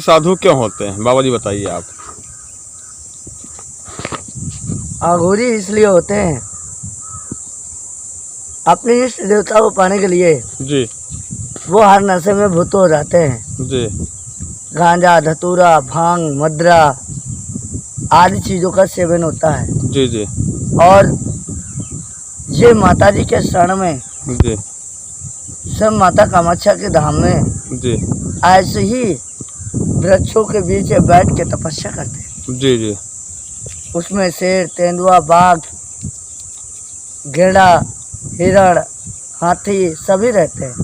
साधु क्यों होते हैं बाबा जी, बताइए आप। अघोरी इसलिए होते हैं अपने इष्ट देवता को पाने के लिए। जी वो हर नशे में भूत हो जाते हैं। जी गांजा, धतूरा, भांग, मदरा आदि चीजों का सेवन होता है। जी जी और ये माता जी के शरण में जी सब माता कामाख्या के धाम में जी ऐसे ही वृक्षों के बीच बैठ के तपस्या करते हैं। जी जी उसमें शेर, तेंदुआ, बाघ, घेड़ा, हिरण, हाथी सभी रहते हैं।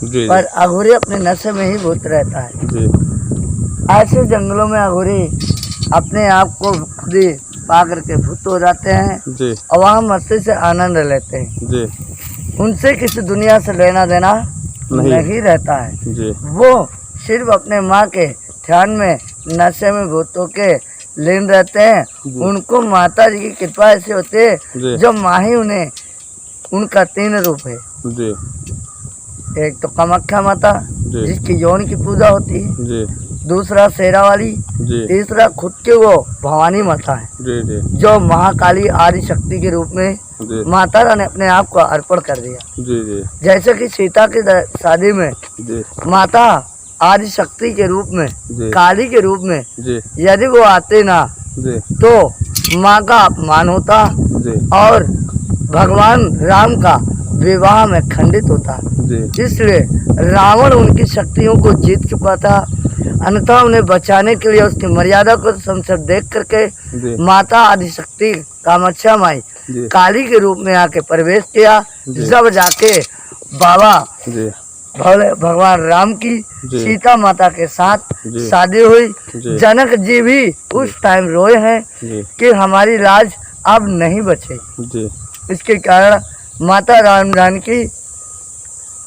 जी पर अघोरी अपने नशे में ही भूत रहता है। जी ऐसे जंगलों में अघोरी अपने आप को खुद ही पा करके भूत हो जाते हैं जी और वहाँ मस्ती से आनंद लेते हैं। जी उनसे किसी दुनिया से लेना देना नहीं रहता है। जी वो सिर्फ अपने माँ के ध्यान में नशे में भूतों के लीन रहते हैं। उनको माता जी की कृपा ऐसी होती है जो माँ ही उन्हें, उनका 3 रूप है। जी एक तो कामाख्या माता जिसकी यौन की पूजा होती है, जी दूसरा शेरा वाली, जी तीसरा खुद के वो भवानी माता है जी जी जो महाकाली आदि शक्ति के रूप में जी माता ने अपने आप को अर्पण कर दिया। जी जी जैसे कि सीता की शादी में जी माता आदि शक्ति के रूप में, जी काली के रूप में जी यदि वो आते ना जी तो माँ का अपमान होता जी और भगवान राम का विवाह में खंडित होता। जी इसलिए रावण उनकी शक्तियों को जीत चुका था। अन्यथा उन्हें बचाने के लिए उसकी मर्यादा को संशय देख करके जी माता आदिशक्ति कामाख्या माई जी काली के रूप में आके प्रवेश किया। जब जाके बाबा जी भगवान राम की जी सीता माता के साथ जी शादी हुई। जी जनक जी भी उस टाइम रोए हैं जी कि हमारी लाज अब नहीं बचेगी। जी इसके कारण माता राम जानकी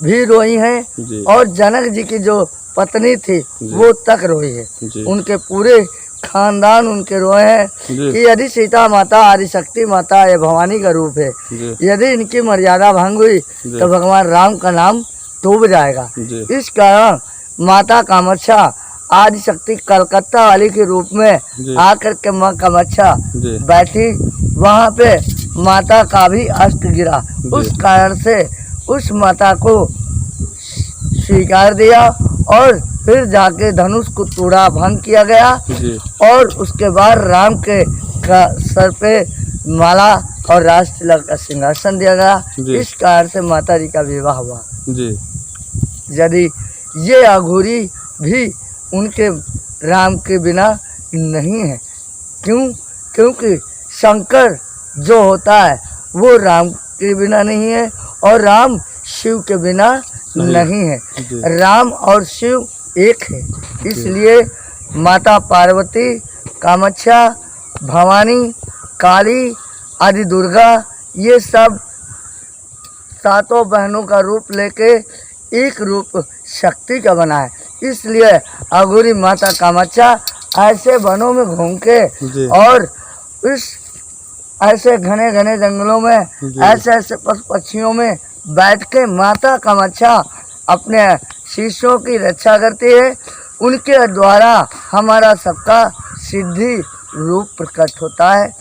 भी रोई हैं जी और जनक जी की जो पत्नी थी वो तक रोई है। जी उनके पूरे खानदान उनके रोए हैं जी कि यदि सीता माता आदिशक्ति माता ये भवानी का रूप है, जी यदि इनकी मर्यादा भंग हुई जी तो भगवान राम का नाम डूब जाएगा। जी इस कारण माता कामाख्या आदिशक्ति कलकत्ता वाली के रूप में जी आकर के माँ कामाख्या जी बैठी। वहाँ पे माता का भी अस्त गिरा। उस कारण से उस माता को स्वीकार दिया और फिर जाके धनुष को तोड़ा भंग किया गया जी और उसके बाद राम के सर पे माला और राज तिलक का सिंहासन दिया गया। इस कारण से माता जी का विवाह हुआ। जी यदि ये अघोरी भी उनके राम के बिना नहीं है। क्यों? क्योंकि शंकर जो होता है वो राम के बिना नहीं है और राम शिव के बिना नहीं है। राम और शिव एक है। इसलिए माता पार्वती, कामाख्या, भवानी, काली आदि दुर्गा ये सब 7 बहनों का रूप लेके एक रूप शक्ति का बना है। इसलिए अघोरी माता कामाख्या ऐसे वनों में घूम के और इस ऐसे घने घने जंगलों में ऐसे ऐसे पशु पक्षियों में बैठ के माता कामाख्या अपने शिष्यों की रक्षा करती है। उनके द्वारा हमारा सबका सिद्धि रूप प्रकट होता है।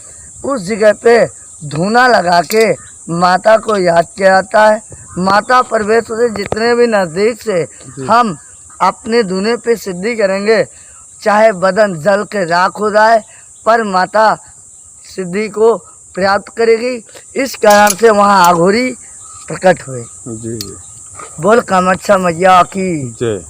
उस जगह पे धूना लगा के माता को याद किया जाता है। माता प्रवेश से जितने भी नज़दीक से हम अपने धूने पे सिद्धि करेंगे, चाहे बदन जल के राख हो जाए पर माता सिद्धि को प्राप्त करेगी। इस कारण से वहाँ अघोरी प्रकट हुए। जी बोल कामाख्या मैया की जय।